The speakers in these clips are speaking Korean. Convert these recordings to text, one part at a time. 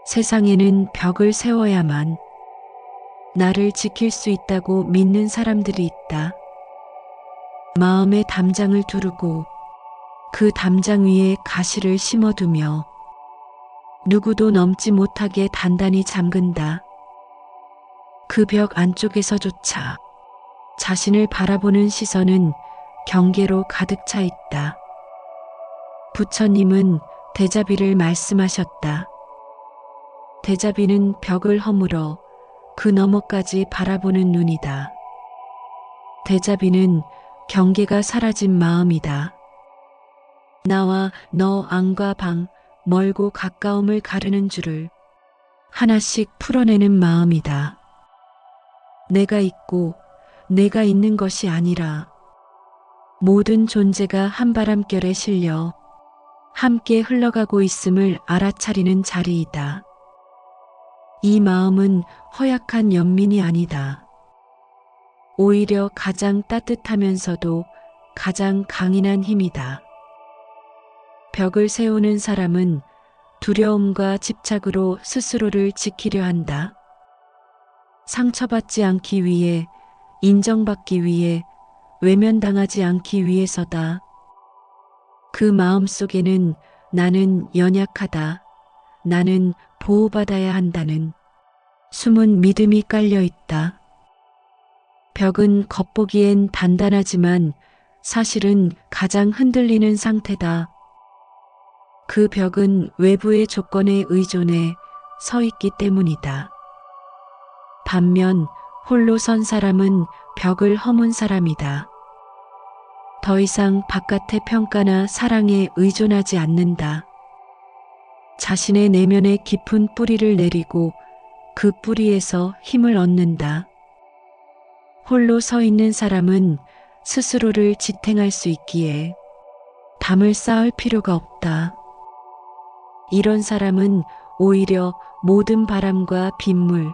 세상에는 벽을 세워야만 나를 지킬 수 있다고 믿는 사람들이 있다. 마음의 담장을 두르고 그 담장 위에 가시를 심어두며 누구도 넘지 못하게 단단히 잠근다. 그 벽 안쪽에서조차 자신을 바라보는 시선은 경계로 가득 차 있다. 부처님은 대자비를 말씀하셨다. 대자비는 벽을 허물어 그 너머까지 바라보는 눈이다. 대자비는 경계가 사라진 마음이다. 나와 너 안과 방, 멀고 가까움을 가르는 줄을 하나씩 풀어내는 마음이다. 내가 있고 내가 있는 것이 아니라 모든 존재가 한바람결에 실려 함께 흘러가고 있음을 알아차리는 자리이다. 이 마음은 허약한 연민이 아니다. 오히려 가장 따뜻하면서도 가장 강인한 힘이다. 벽을 세우는 사람은 두려움과 집착으로 스스로를 지키려 한다. 상처받지 않기 위해, 인정받기 위해, 외면당하지 않기 위해서다. 그 마음 속에는 나는 연약하다, 나는 보호받아야 한다는 숨은 믿음이 깔려 있다. 벽은 겉보기엔 단단하지만 사실은 가장 흔들리는 상태다. 그 벽은 외부의 조건에 의존해 서 있기 때문이다. 반면 홀로 선 사람은 벽을 허문 사람이다. 더 이상 바깥의 평가나 사랑에 의존하지 않는다. 자신의 내면에 깊은 뿌리를 내리고 그 뿌리에서 힘을 얻는다. 홀로 서 있는 사람은 스스로를 지탱할 수 있기에 담을 쌓을 필요가 없다. 이런 사람은 오히려 모든 바람과 빗물,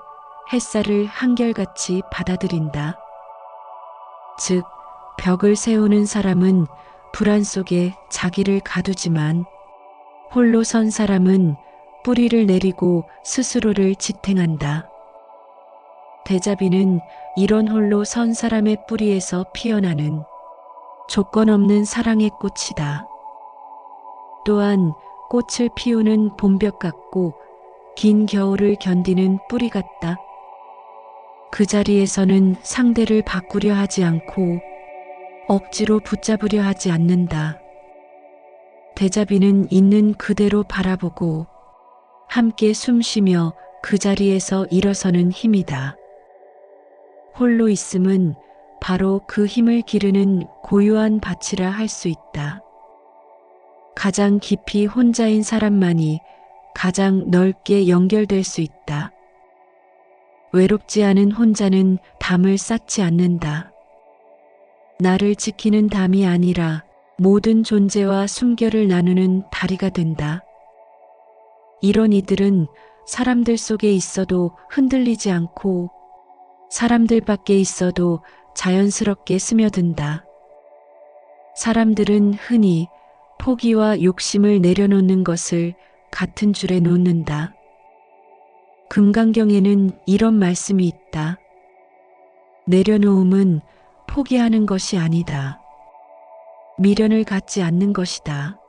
햇살을 한결같이 받아들인다. 즉, 벽을 세우는 사람은 불안 속에 자기를 가두지만 홀로 선 사람은 뿌리를 내리고 스스로를 지탱한다. 대자비는 이런 홀로 선 사람의 뿌리에서 피어나는 조건 없는 사랑의 꽃이다. 또한 꽃을 피우는 봄볕 같고 긴 겨울을 견디는 뿌리 같다. 그 자리에서는 상대를 바꾸려 하지 않고 억지로 붙잡으려 하지 않는다. 대자비는 있는 그대로 바라보고 함께 숨쉬며 그 자리에서 일어서는 힘이다. 홀로 있음은 바로 그 힘을 기르는 고유한 밭이라 할 수 있다. 가장 깊이 혼자인 사람만이 가장 넓게 연결될 수 있다. 외롭지 않은 혼자는 담을 쌓지 않는다. 나를 지키는 담이 아니라 모든 존재와 숨결을 나누는 다리가 된다. 이런 이들은 사람들 속에 있어도 흔들리지 않고 사람들 밖에 있어도 자연스럽게 스며든다. 사람들은 흔히 포기와 욕심을 내려놓는 것을 같은 줄에 놓는다. 금강경에는 이런 말씀이 있다. 내려놓음은 포기하는 것이 아니다. 미련을 갖지 않는 것이다.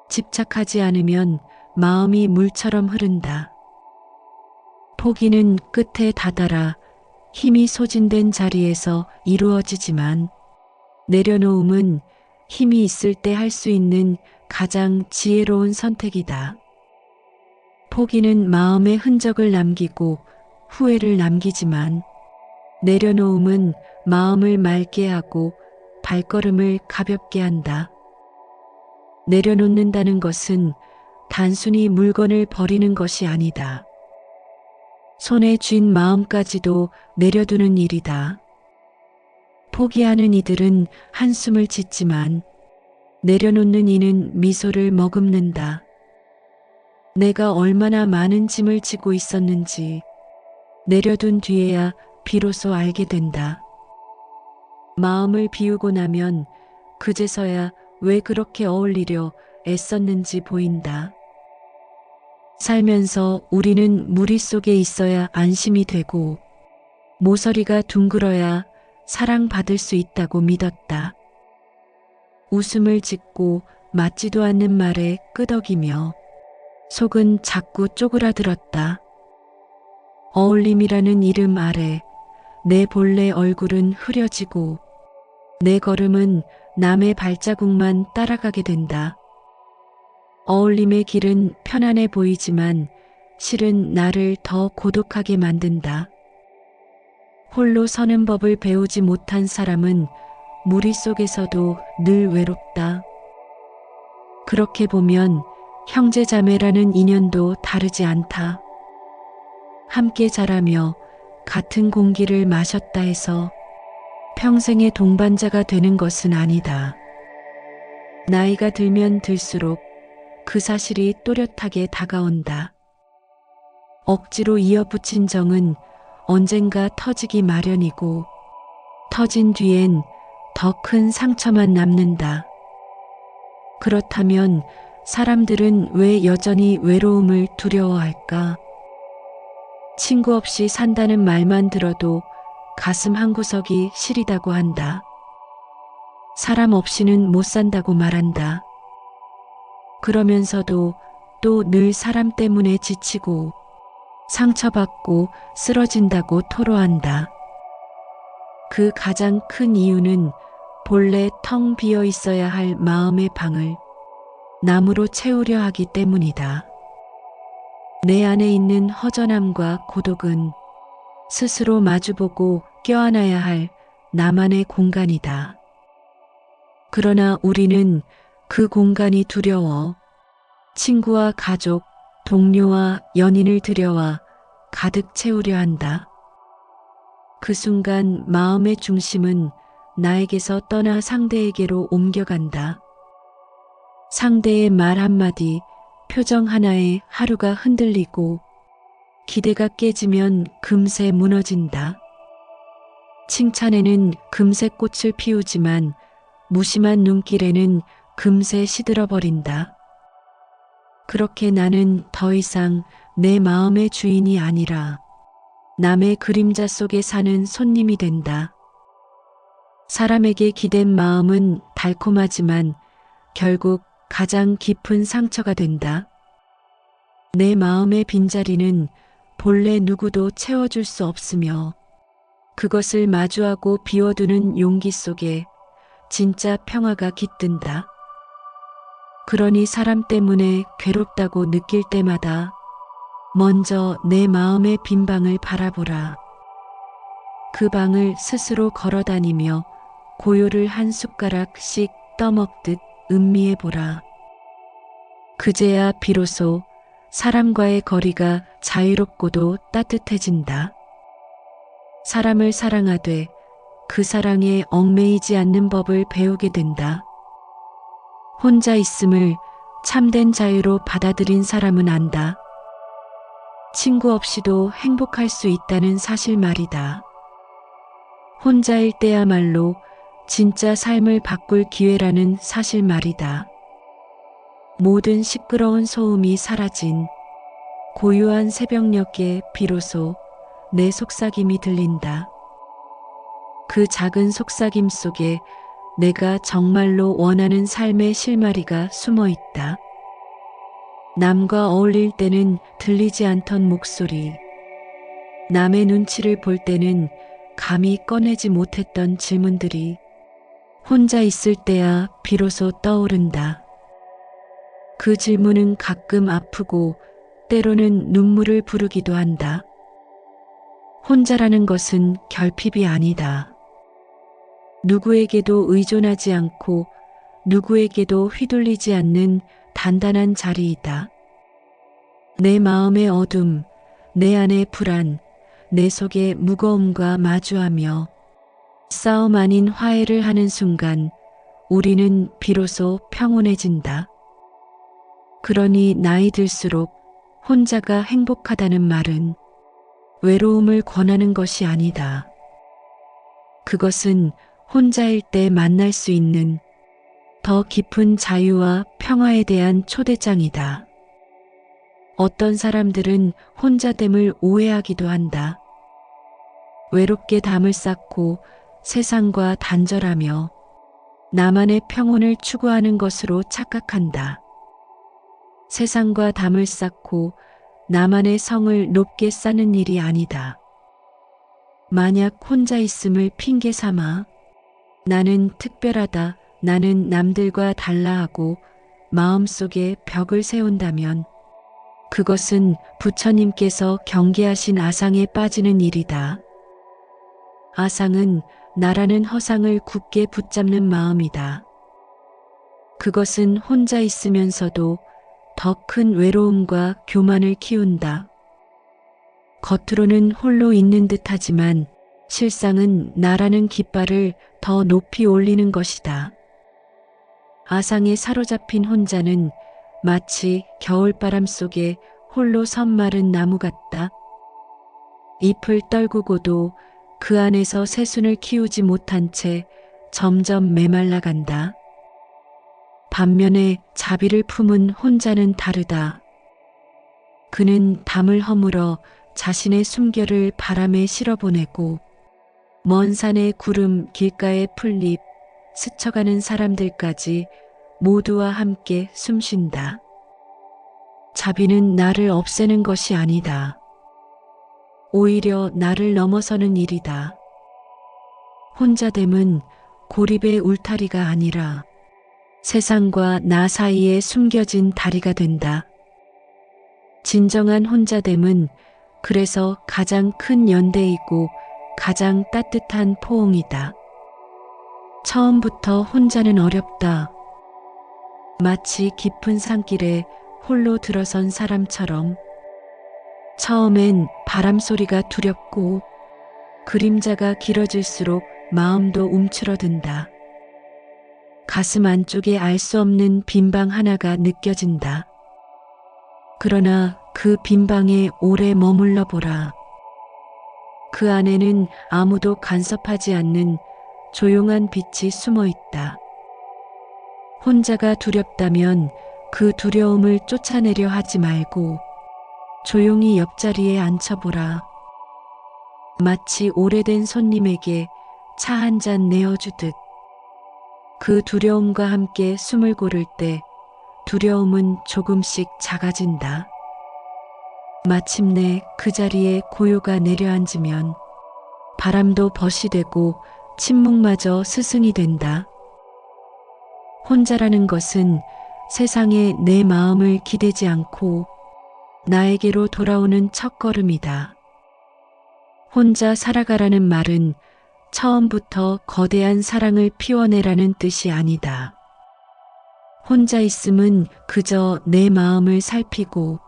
집착하지 않으면 마음이 물처럼 흐른다. 포기는 끝에 다다라 힘이 소진된 자리에서 이루어지지만 내려놓음은 힘이 있을 때 할 수 있는 가장 지혜로운 선택이다. 포기는 마음의 흔적을 남기고 후회를 남기지만 내려놓음은 마음을 맑게 하고 발걸음을 가볍게 한다. 내려놓는다는 것은 단순히 물건을 버리는 것이 아니다. 손에 쥔 마음까지도 내려두는 일이다. 포기하는 이들은 한숨을 짓지만 내려놓는 이는 미소를 머금는다. 내가 얼마나 많은 짐을 지고 있었는지 내려둔 뒤에야 비로소 알게 된다. 마음을 비우고 나면 그제서야 왜 그렇게 어울리려 애썼는지 보인다. 살면서 우리는 무리 속에 있어야 안심이 되고 모서리가 둥글어야 사랑받을 수 있다고 믿었다. 웃음을 짓고 맞지도 않는 말에 끄덕이며 속은 자꾸 쪼그라들었다. 어울림이라는 이름 아래 내 본래 얼굴은 흐려지고 내 걸음은 남의 발자국만 따라가게 된다. 어울림의 길은 편안해 보이지만 실은 나를 더 고독하게 만든다. 홀로 서는 법을 배우지 못한 사람은 무리 속에서도 늘 외롭다. 그렇게 보면 형제자매라는 인연도 다르지 않다. 함께 자라며 같은 공기를 마셨다 해서 평생의 동반자가 되는 것은 아니다. 나이가 들면 들수록 그 사실이 또렷하게 다가온다. 억지로 이어붙인 정은 언젠가 터지기 마련이고 터진 뒤엔 더 큰 상처만 남는다. 그렇다면 사람들은 왜 여전히 외로움을 두려워할까? 친구 없이 산다는 말만 들어도 가슴 한구석이 시리다고 한다. 사람 없이는 못 산다고 말한다. 그러면서도 또 늘 사람 때문에 지치고 상처받고 쓰러진다고 토로한다. 그 가장 큰 이유는 본래 텅 비어 있어야 할 마음의 방을 남으로 채우려 하기 때문이다. 내 안에 있는 허전함과 고독은 스스로 마주보고 껴안아야 할 나만의 공간이다. 그러나 우리는 그 공간이 두려워 친구와 가족, 동료와 연인을 들여와 가득 채우려 한다. 그 순간 마음의 중심은 나에게서 떠나 상대에게로 옮겨간다. 상대의 말 한마디, 표정 하나에 하루가 흔들리고 기대가 깨지면 금세 무너진다. 칭찬에는 금세 꽃을 피우지만 무심한 눈길에는 금세 시들어버린다. 그렇게 나는 더 이상 내 마음의 주인이 아니라 남의 그림자 속에 사는 손님이 된다. 사람에게 기댄 마음은 달콤하지만 결국 가장 깊은 상처가 된다. 내 마음의 빈자리는 본래 누구도 채워줄 수 없으며 그것을 마주하고 비워두는 용기 속에 진짜 평화가 깃든다. 그러니 사람 때문에 괴롭다고 느낄 때마다 먼저 내 마음의 빈 방을 바라보라. 그 방을 스스로 걸어다니며 고요를 한 숟가락씩 떠먹듯 음미해보라. 그제야 비로소 사람과의 거리가 자유롭고도 따뜻해진다. 사람을 사랑하되 그 사랑에 얽매이지 않는 법을 배우게 된다. 혼자 있음을 참된 자유로 받아들인 사람은 안다. 친구 없이도 행복할 수 있다는 사실 말이다. 혼자일 때야말로 진짜 삶을 바꿀 기회라는 사실 말이다. 모든 시끄러운 소음이 사라진 고요한 새벽녘에 비로소 내 속삭임이 들린다. 그 작은 속삭임 속에 내가 정말로 원하는 삶의 실마리가 숨어 있다. 남과 어울릴 때는 들리지 않던 목소리, 남의 눈치를 볼 때는 감히 꺼내지 못했던 질문들이 혼자 있을 때야 비로소 떠오른다. 그 질문은 가끔 아프고 때로는 눈물을 부르기도 한다. 혼자라는 것은 결핍이 아니다. 누구에게도 의존하지 않고 누구에게도 휘둘리지 않는 단단한 자리이다. 내 마음의 어둠, 내 안의 불안, 내 속의 무거움과 마주하며 싸움 아닌 화해를 하는 순간 우리는 비로소 평온해진다. 그러니 나이 들수록 혼자가 행복하다는 말은 외로움을 권하는 것이 아니다. 그것은 혼자일 때 만날 수 있는 더 깊은 자유와 평화에 대한 초대장이다. 어떤 사람들은 혼자됨을 오해하기도 한다. 외롭게 담을 쌓고 세상과 단절하며 나만의 평온을 추구하는 것으로 착각한다. 세상과 담을 쌓고 나만의 성을 높게 쌓는 일이 아니다. 만약 혼자 있음을 핑계 삼아 나는 특별하다, 나는 남들과 달라 하고 마음속에 벽을 세운다면 그것은 부처님께서 경계하신 아상에 빠지는 일이다. 아상은 나라는 허상을 굳게 붙잡는 마음이다. 그것은 혼자 있으면서도 더 큰 외로움과 교만을 키운다. 겉으로는 홀로 있는 듯하지만 실상은 나라는 깃발을 더 높이 올리는 것이다. 아상에 사로잡힌 혼자는 마치 겨울바람 속에 홀로 선 마른 나무 같다. 잎을 떨구고도 그 안에서 새순을 키우지 못한 채 점점 메말라간다. 반면에 자비를 품은 혼자는 다르다. 그는 담을 허물어 자신의 숨결을 바람에 실어보내고 먼 산의 구름, 길가의 풀잎, 스쳐가는 사람들까지 모두와 함께 숨쉰다. 자비는 나를 없애는 것이 아니다. 오히려 나를 넘어서는 일이다. 혼자됨은 고립의 울타리가 아니라 세상과 나 사이에 숨겨진 다리가 된다. 진정한 혼자됨은 그래서 가장 큰 연대이고 가장 따뜻한 포옹이다. 처음부터 혼자는 어렵다. 마치 깊은 산길에 홀로 들어선 사람처럼 처음엔 바람 소리가 두렵고 그림자가 길어질수록 마음도 움츠러든다. 가슴 안쪽에 알 수 없는 빈방 하나가 느껴진다. 그러나 그 빈방에 오래 머물러 보라. 그 안에는 아무도 간섭하지 않는 조용한 빛이 숨어 있다. 혼자가 두렵다면 그 두려움을 쫓아내려 하지 말고 조용히 옆자리에 앉혀보라. 마치 오래된 손님에게 차 한 잔 내어주듯 그 두려움과 함께 숨을 고를 때 두려움은 조금씩 작아진다. 마침내 그 자리에 고요가 내려앉으면 바람도 벗이 되고 침묵마저 스승이 된다. 혼자라는 것은 세상에 내 마음을 기대지 않고 나에게로 돌아오는 첫걸음이다. 혼자 살아가라는 말은 처음부터 거대한 사랑을 피워내라는 뜻이 아니다. 혼자 있음은 그저 내 마음을 살피고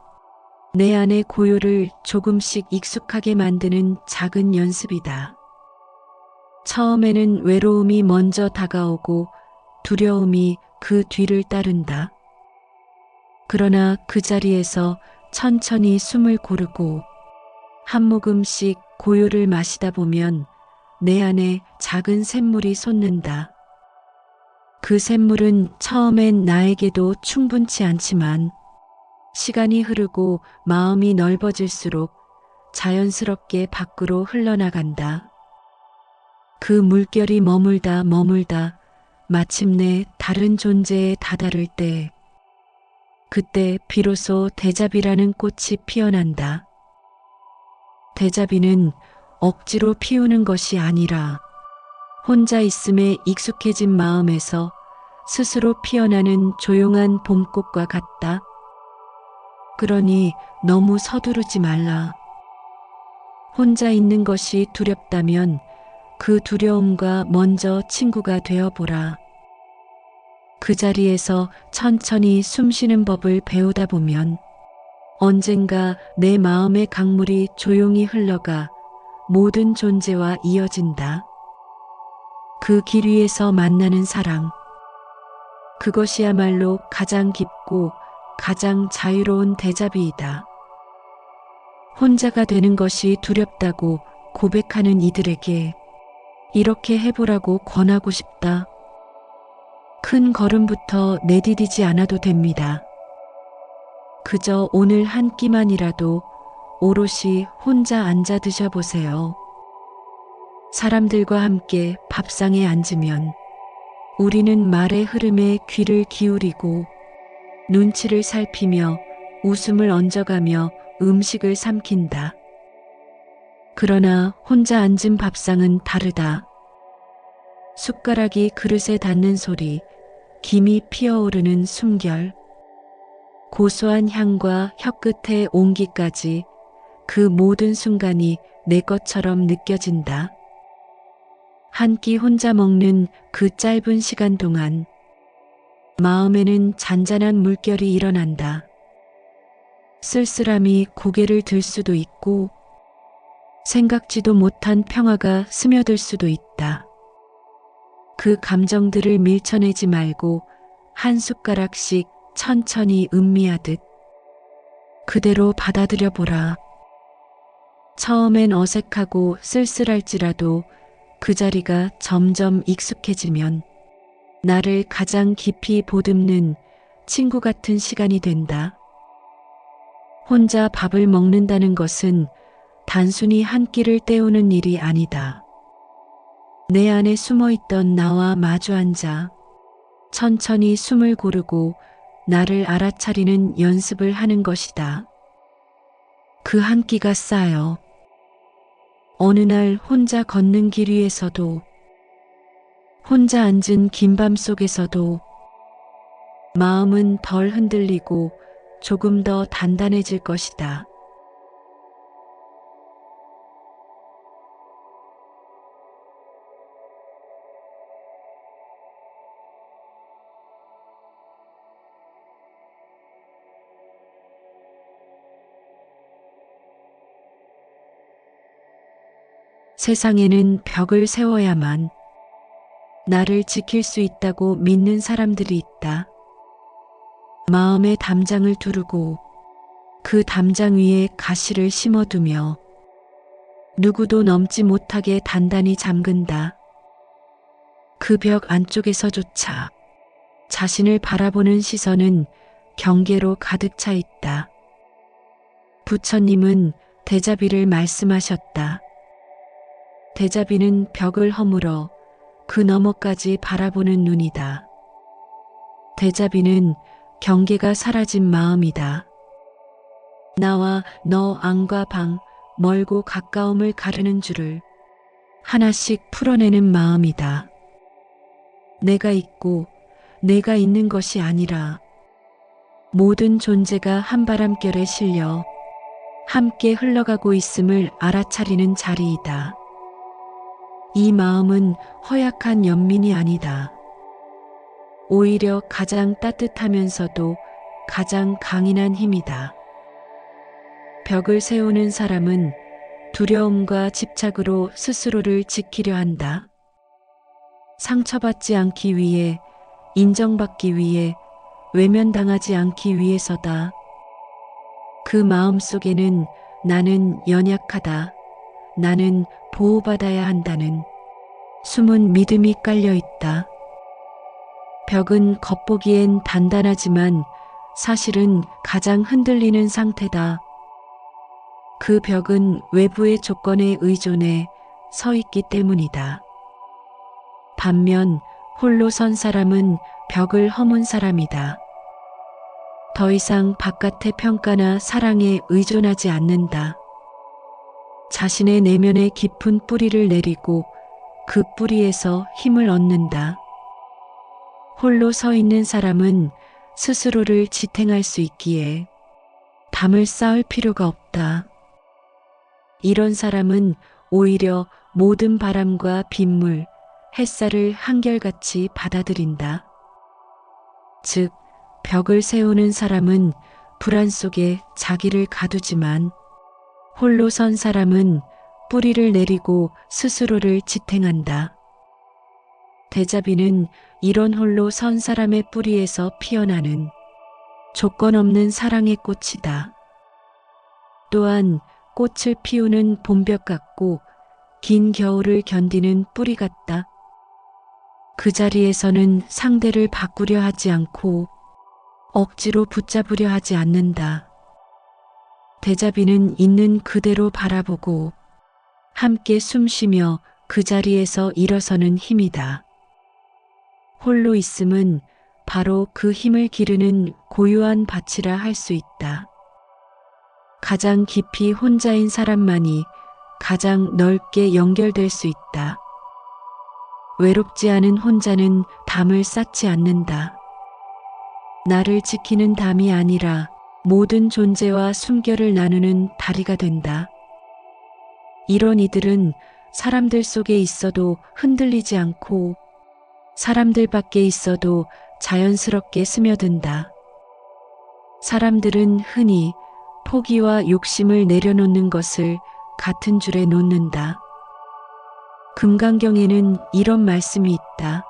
내 안의 고요를 조금씩 익숙하게 만드는 작은 연습이다. 처음에는 외로움이 먼저 다가오고 두려움이 그 뒤를 따른다. 그러나 그 자리에서 천천히 숨을 고르고 한 모금씩 고요를 마시다 보면 내 안에 작은 샘물이 솟는다. 그 샘물은 처음엔 나에게도 충분치 않지만 시간이 흐르고 마음이 넓어질수록 자연스럽게 밖으로 흘러나간다. 그 물결이 머물다 마침내 다른 존재에 다다를 때 그때 비로소 대자비라는 꽃이 피어난다. 대자비는 억지로 피우는 것이 아니라 혼자 있음에 익숙해진 마음에서 스스로 피어나는 조용한 봄꽃과 같다. 그러니 너무 서두르지 말라. 혼자 있는 것이 두렵다면 그 두려움과 먼저 친구가 되어보라. 그 자리에서 천천히 숨쉬는 법을 배우다 보면 언젠가 내 마음의 강물이 조용히 흘러가 모든 존재와 이어진다. 그 길 위에서 만나는 사랑. 그것이야말로 가장 깊고 가장 자유로운 대자비이다. 혼자가 되는 것이 두렵다고 고백하는 이들에게 이렇게 해보라고 권하고 싶다. 큰 걸음부터 내디디지 않아도 됩니다. 그저 오늘 한 끼만이라도 오롯이 혼자 앉아 드셔보세요. 사람들과 함께 밥상에 앉으면 우리는 말의 흐름에 귀를 기울이고 눈치를 살피며 웃음을 얹어가며 음식을 삼킨다. 그러나 혼자 앉은 밥상은 다르다. 숟가락이 그릇에 닿는 소리, 김이 피어오르는 숨결, 고소한 향과 혀끝의 온기까지 그 모든 순간이 내 것처럼 느껴진다. 한 끼 혼자 먹는 그 짧은 시간 동안 마음에는 잔잔한 물결이 일어난다. 쓸쓸함이 고개를 들 수도 있고 생각지도 못한 평화가 스며들 수도 있다. 그 감정들을 밀쳐내지 말고 한 숟가락씩 천천히 음미하듯 그대로 받아들여 보라. 처음엔 어색하고 쓸쓸할지라도 그 자리가 점점 익숙해지면 나를 가장 깊이 보듬는 친구 같은 시간이 된다. 혼자 밥을 먹는다는 것은 단순히 한 끼를 때우는 일이 아니다. 내 안에 숨어있던 나와 마주 앉아 천천히 숨을 고르고 나를 알아차리는 연습을 하는 것이다. 그 한 끼가 쌓여 어느 날 혼자 걷는 길 위에서도 혼자 앉은 긴 밤 속에서도 마음은 덜 흔들리고 조금 더 단단해질 것이다. 세상에는 벽을 세워야만 나를 지킬 수 있다고 믿는 사람들이 있다. 마음의 담장을 두르고 그 담장 위에 가시를 심어두며 누구도 넘지 못하게 단단히 잠근다. 그 벽 안쪽에서조차 자신을 바라보는 시선은 경계로 가득 차 있다. 부처님은 대자비를 말씀하셨다. 대자비는 벽을 허물어 그 너머까지 바라보는 눈이다. 대자비는 경계가 사라진 마음이다. 나와 너 안과 방, 멀고 가까움을 가르는 줄을 하나씩 풀어내는 마음이다. 내가 있고 내가 있는 것이 아니라 모든 존재가 한바람결에 실려 함께 흘러가고 있음을 알아차리는 자리이다. 이 마음은 허약한 연민이 아니다. 오히려 가장 따뜻하면서도 가장 강인한 힘이다. 벽을 세우는 사람은 두려움과 집착으로 스스로를 지키려 한다. 상처받지 않기 위해, 인정받기 위해, 외면당하지 않기 위해서다. 그 마음 속에는 나는 연약하다. 나는 보호받아야 한다는 숨은 믿음이 깔려 있다. 벽은 겉보기엔 단단하지만 사실은 가장 흔들리는 상태다. 그 벽은 외부의 조건에 의존해 서 있기 때문이다. 반면 홀로 선 사람은 벽을 허문 사람이다. 더 이상 바깥의 평가나 사랑에 의존하지 않는다. 자신의 내면에 깊은 뿌리를 내리고 그 뿌리에서 힘을 얻는다. 홀로 서 있는 사람은 스스로를 지탱할 수 있기에 담을 쌓을 필요가 없다. 이런 사람은 오히려 모든 바람과 빗물, 햇살을 한결같이 받아들인다. 즉, 벽을 세우는 사람은 불안 속에 자기를 가두지만 홀로 선 사람은 뿌리를 내리고 스스로를 지탱한다. 대자비는 이런 홀로 선 사람의 뿌리에서 피어나는 조건 없는 사랑의 꽃이다. 또한 꽃을 피우는 봄볕 같고 긴 겨울을 견디는 뿌리 같다. 그 자리에서는 상대를 바꾸려 하지 않고 억지로 붙잡으려 하지 않는다. 대자비는 있는 그대로 바라보고 함께 숨쉬며 그 자리에서 일어서는 힘이다. 홀로 있음은 바로 그 힘을 기르는 고요한 밭이라 할 수 있다. 가장 깊이 혼자인 사람만이 가장 넓게 연결될 수 있다. 외롭지 않은 혼자는 담을 쌓지 않는다. 나를 지키는 담이 아니라 모든 존재와 숨결을 나누는 다리가 된다. 이런 이들은 사람들 속에 있어도 흔들리지 않고 사람들 밖에 있어도 자연스럽게 스며든다. 사람들은 흔히 포기와 욕심을 내려놓는 것을 같은 줄에 놓는다. 금강경에는 이런 말씀이 있다.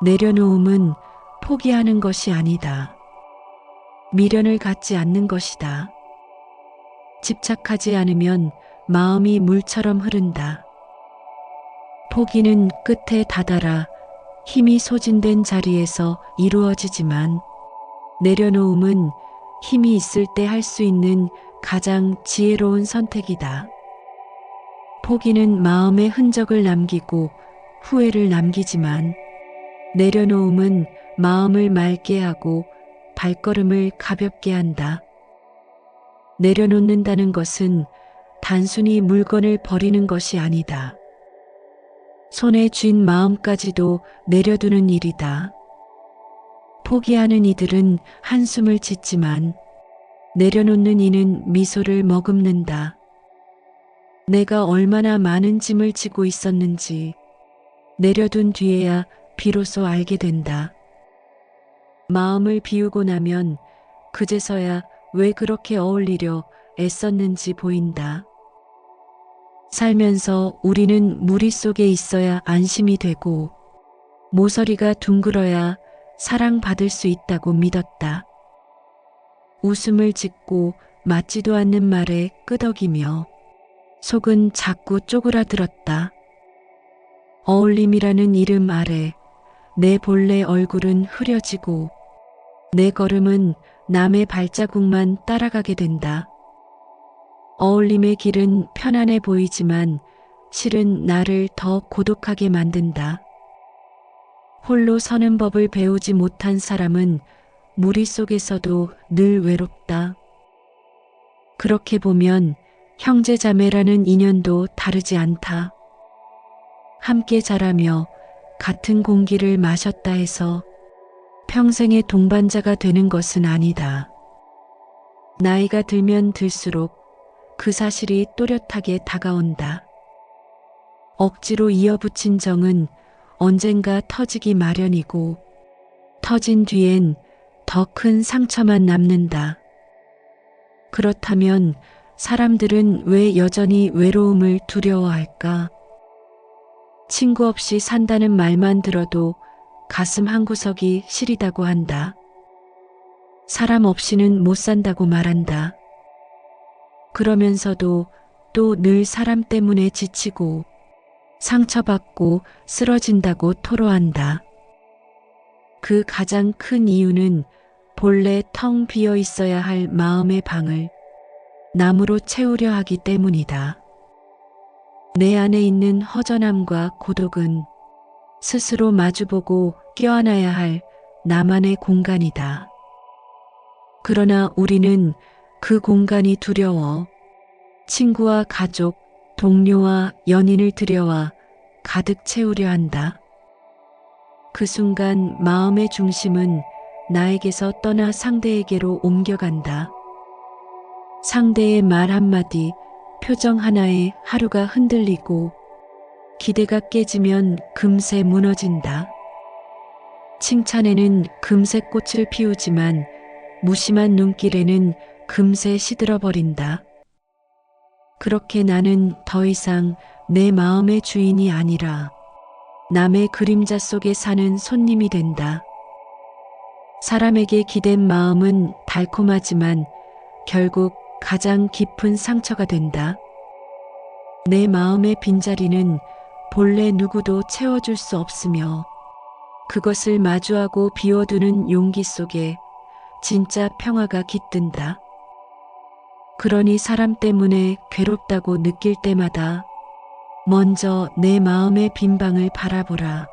내려놓음은 포기하는 것이 아니다. 미련을 갖지 않는 것이다. 집착하지 않으면 마음이 물처럼 흐른다. 포기는 끝에 다다라 힘이 소진된 자리에서 이루어지지만 내려놓음은 힘이 있을 때 할 수 있는 가장 지혜로운 선택이다. 포기는 마음의 흔적을 남기고 후회를 남기지만 내려놓음은 마음을 맑게 하고 발걸음을 가볍게 한다. 내려놓는다는 것은 단순히 물건을 버리는 것이 아니다. 손에 쥔 마음까지도 내려두는 일이다. 포기하는 이들은 한숨을 짓지만 내려놓는 이는 미소를 머금는다. 내가 얼마나 많은 짐을 지고 있었는지 내려둔 뒤에야 비로소 알게 된다. 마음을 비우고 나면 그제서야 왜 그렇게 어울리려 애썼는지 보인다. 살면서 우리는 무리 속에 있어야 안심이 되고 모서리가 둥글어야 사랑받을 수 있다고 믿었다. 웃음을 짓고 맞지도 않는 말에 끄덕이며 속은 자꾸 쪼그라들었다. 어울림이라는 이름 아래 내 본래 얼굴은 흐려지고 내 걸음은 남의 발자국만 따라가게 된다. 어울림의 길은 편안해 보이지만 실은 나를 더 고독하게 만든다. 홀로 서는 법을 배우지 못한 사람은 무리 속에서도 늘 외롭다. 그렇게 보면 형제자매라는 인연도 다르지 않다. 함께 자라며 같은 공기를 마셨다 해서 평생의 동반자가 되는 것은 아니다. 나이가 들면 들수록 그 사실이 또렷하게 다가온다. 억지로 이어붙인 정은 언젠가 터지기 마련이고 터진 뒤엔 더 큰 상처만 남는다. 그렇다면 사람들은 왜 여전히 외로움을 두려워할까? 친구 없이 산다는 말만 들어도 가슴 한구석이 시리다고 한다. 사람 없이는 못 산다고 말한다. 그러면서도 또 늘 사람 때문에 지치고 상처받고 쓰러진다고 토로한다. 그 가장 큰 이유는 본래 텅 비어 있어야 할 마음의 방을 남으로 채우려 하기 때문이다. 내 안에 있는 허전함과 고독은 스스로 마주보고 껴안아야 할 나만의 공간이다. 그러나 우리는 그 공간이 두려워 친구와 가족, 동료와 연인을 들여와 가득 채우려 한다. 그 순간 마음의 중심은 나에게서 떠나 상대에게로 옮겨간다. 상대의 말 한마디, 표정 하나에 하루가 흔들리고 기대가 깨지면 금세 무너진다. 칭찬에는 금세 꽃을 피우지만 무심한 눈길에는 금세 시들어버린다. 그렇게 나는 더 이상 내 마음의 주인이 아니라 남의 그림자 속에 사는 손님이 된다. 사람에게 기댄 마음은 달콤하지만 결국 가장 깊은 상처가 된다. 내 마음의 빈자리는 본래 누구도 채워줄 수 없으며 그것을 마주하고 비워두는 용기 속에 진짜 평화가 깃든다. 그러니 사람 때문에 괴롭다고 느낄 때마다 먼저 내 마음의 빈 방을 바라보라.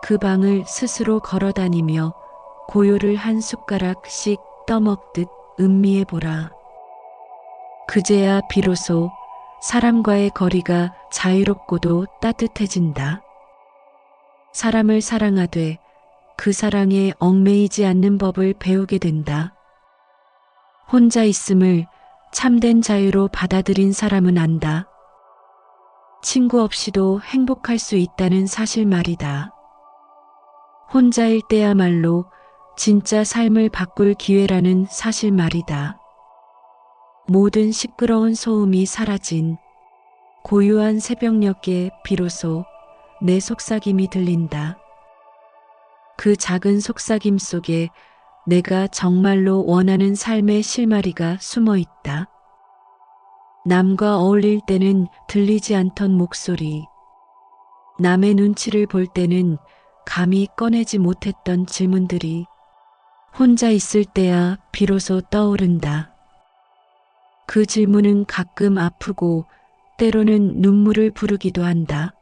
그 방을 스스로 걸어다니며 고요를 한 숟가락씩 떠먹듯 음미해 보라. 그제야 비로소 사람과의 거리가 자유롭고도 따뜻해진다. 사람을 사랑하되 그 사랑에 얽매이지 않는 법을 배우게 된다. 혼자 있음을 참된 자유로 받아들인 사람은 안다. 친구 없이도 행복할 수 있다는 사실 말이다. 혼자일 때야말로 진짜 삶을 바꿀 기회라는 사실 말이다. 모든 시끄러운 소음이 사라진 고요한 새벽녘에 비로소 내 속삭임이 들린다. 그 작은 속삭임 속에 내가 정말로 원하는 삶의 실마리가 숨어 있다. 남과 어울릴 때는 들리지 않던 목소리, 남의 눈치를 볼 때는 감히 꺼내지 못했던 질문들이 혼자 있을 때야 비로소 떠오른다. 그 질문은 가끔 아프고 때로는 눈물을 부르기도 한다.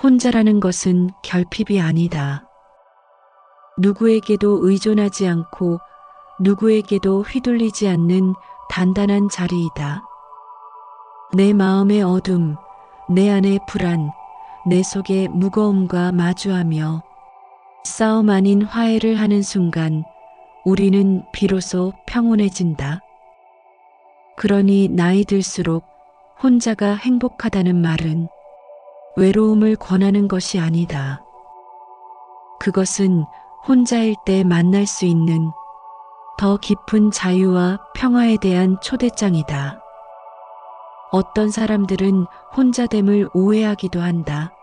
혼자라는 것은 결핍이 아니다. 누구에게도 의존하지 않고 누구에게도 휘둘리지 않는 단단한 자리이다. 내 마음의 어둠, 내 안의 불안, 내 속의 무거움과 마주하며 싸움 아닌 화해를 하는 순간 우리는 비로소 평온해진다. 그러니 나이 들수록 혼자가 행복하다는 말은 외로움을 권하는 것이 아니다. 그것은 혼자일 때 만날 수 있는 더 깊은 자유와 평화에 대한 초대장이다. 어떤 사람들은 혼자됨을 오해하기도 한다.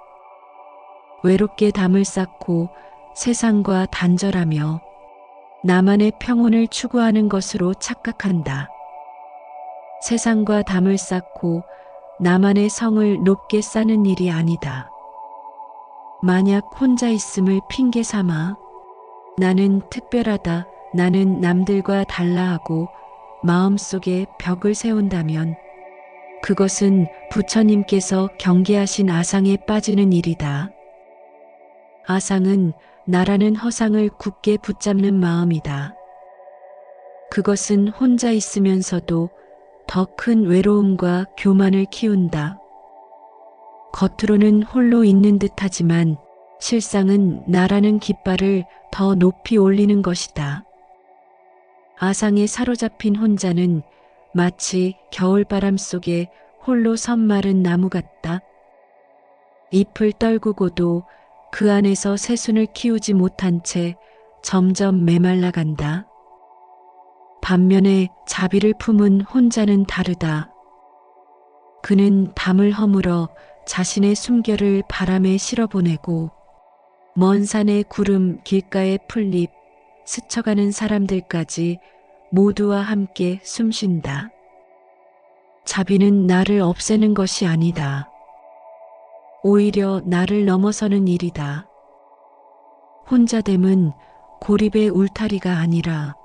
외롭게 담을 쌓고 세상과 단절하며 나만의 평온을 추구하는 것으로 착각한다. 세상과 담을 쌓고 나만의 성을 높게 쌓는 일이 아니다. 만약 혼자 있음을 핑계 삼아 나는 특별하다, 나는 남들과 달라 하고 마음속에 벽을 세운다면 그것은 부처님께서 경계하신 아상에 빠지는 일이다. 아상은 나라는 허상을 굳게 붙잡는 마음이다. 그것은 혼자 있으면서도 더 큰 외로움과 교만을 키운다. 겉으로는 홀로 있는 듯하지만 실상은 나라는 깃발을 더 높이 올리는 것이다. 아상에 사로잡힌 혼자는 마치 겨울바람 속에 홀로 선 마른 나무 같다. 잎을 떨구고도 그 안에서 새순을 키우지 못한 채 점점 메말라간다. 반면에 자비를 품은 혼자는 다르다. 그는 담을 허물어 자신의 숨결을 바람에 실어보내고 먼 산의 구름, 길가의 풀잎, 스쳐가는 사람들까지 모두와 함께 숨쉰다. 자비는 나를 없애는 것이 아니다. 오히려 나를 넘어서는 일이다. 혼자됨은 고립의 울타리가 아니라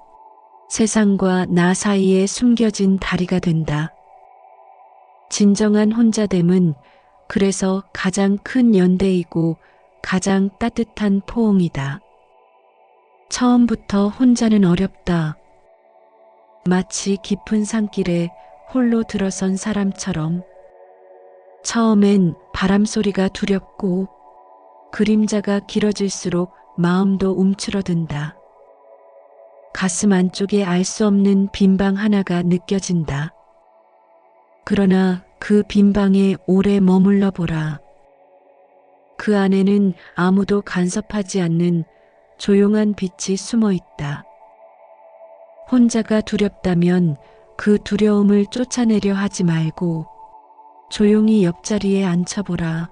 세상과 나 사이에 숨겨진 다리가 된다. 진정한 혼자됨은 그래서 가장 큰 연대이고 가장 따뜻한 포옹이다. 처음부터 혼자는 어렵다. 마치 깊은 산길에 홀로 들어선 사람처럼 처음엔 바람 소리가 두렵고 그림자가 길어질수록 마음도 움츠러든다. 가슴 안쪽에 알 수 없는 빈방 하나가 느껴진다. 그러나 그 빈방에 오래 머물러 보라. 그 안에는 아무도 간섭하지 않는 조용한 빛이 숨어 있다. 혼자가 두렵다면 그 두려움을 쫓아내려 하지 말고 조용히 옆자리에 앉혀보라.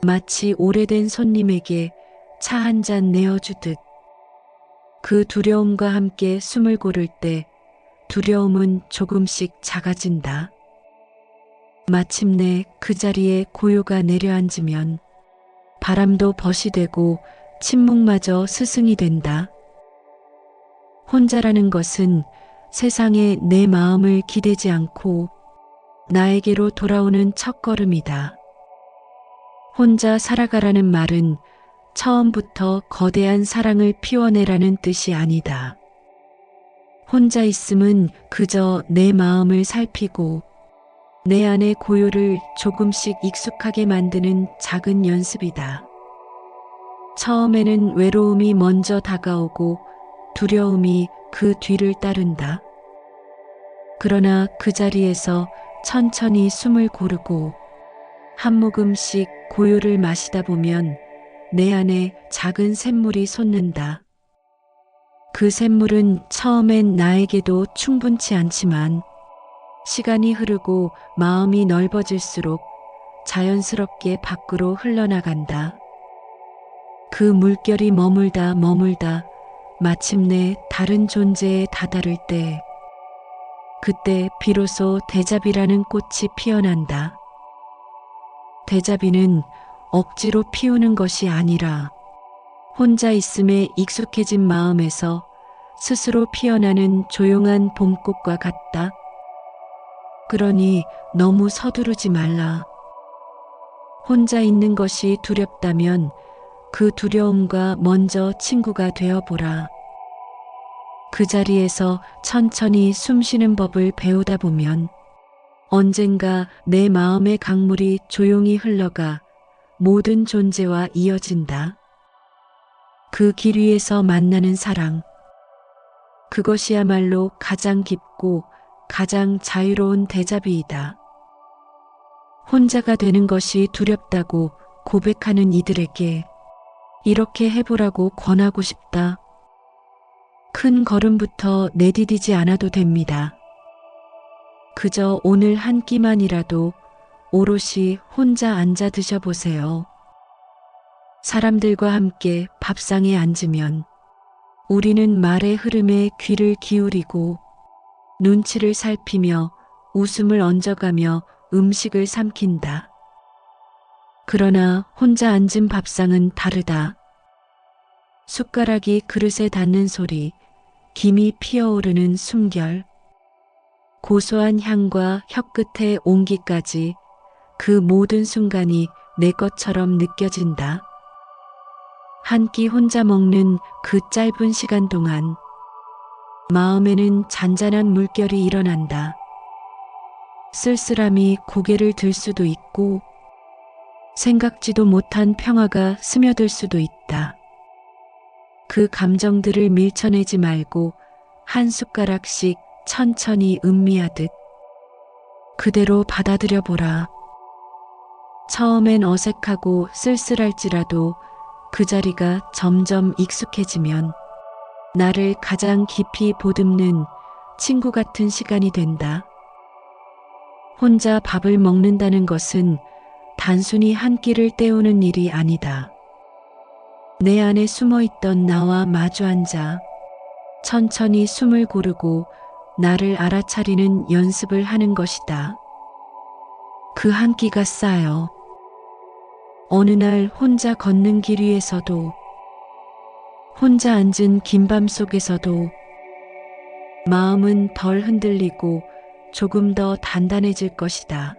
마치 오래된 손님에게 차 한 잔 내어주듯 그 두려움과 함께 숨을 고를 때 두려움은 조금씩 작아진다. 마침내 그 자리에 고요가 내려앉으면 바람도 벗이 되고 침묵마저 스승이 된다. 혼자라는 것은 세상에 내 마음을 기대지 않고 나에게로 돌아오는 첫걸음이다. 혼자 살아가라는 말은 처음부터 거대한 사랑을 피워내라는 뜻이 아니다. 혼자 있음은 그저 내 마음을 살피고 내 안의 고요를 조금씩 익숙하게 만드는 작은 연습이다. 처음에는 외로움이 먼저 다가오고 두려움이 그 뒤를 따른다. 그러나 그 자리에서 천천히 숨을 고르고 한 모금씩 고요를 마시다 보면 내 안에 작은 샘물이 솟는다. 그 샘물은 처음엔 나에게도 충분치 않지만 시간이 흐르고 마음이 넓어질수록 자연스럽게 밖으로 흘러나간다. 그 물결이 머물다 마침내 다른 존재에 다다를 때, 그때 비로소 대자비라는 꽃이 피어난다. 대자비는 억지로 피우는 것이 아니라 혼자 있음에 익숙해진 마음에서 스스로 피어나는 조용한 봄꽃과 같다. 그러니 너무 서두르지 말라. 혼자 있는 것이 두렵다면 그 두려움과 먼저 친구가 되어보라. 그 자리에서 천천히 숨쉬는 법을 배우다 보면 언젠가 내 마음의 강물이 조용히 흘러가 모든 존재와 이어진다. 그 길 위에서 만나는 사랑. 그것이야말로 가장 깊고 가장 자유로운 대자비이다. 혼자가 되는 것이 두렵다고 고백하는 이들에게 이렇게 해보라고 권하고 싶다. 큰 걸음부터 내디디지 않아도 됩니다. 그저 오늘 한 끼만이라도 오롯이 혼자 앉아 드셔보세요. 사람들과 함께 밥상에 앉으면 우리는 말의 흐름에 귀를 기울이고 눈치를 살피며 웃음을 얹어가며 음식을 삼킨다. 그러나 혼자 앉은 밥상은 다르다. 숟가락이 그릇에 닿는 소리, 김이 피어오르는 숨결, 고소한 향과 혀끝의 온기까지 그 모든 순간이 내 것처럼 느껴진다. 한 끼 혼자 먹는 그 짧은 시간 동안 마음에는 잔잔한 물결이 일어난다. 쓸쓸함이 고개를 들 수도 있고 생각지도 못한 평화가 스며들 수도 있다. 그 감정들을 밀쳐내지 말고 한 숟가락씩 천천히 음미하듯 그대로 받아들여 보라. 처음엔 어색하고 쓸쓸할지라도 그 자리가 점점 익숙해지면 나를 가장 깊이 보듬는 친구 같은 시간이 된다. 혼자 밥을 먹는다는 것은 단순히 한 끼를 때우는 일이 아니다. 내 안에 숨어있던 나와 마주 앉아 천천히 숨을 고르고 나를 알아차리는 연습을 하는 것이다. 그 한 끼가 쌓여 어느 날 혼자 걷는 길 위에서도 혼자 앉은 긴 밤 속에서도 마음은 덜 흔들리고 조금 더 단단해질 것이다.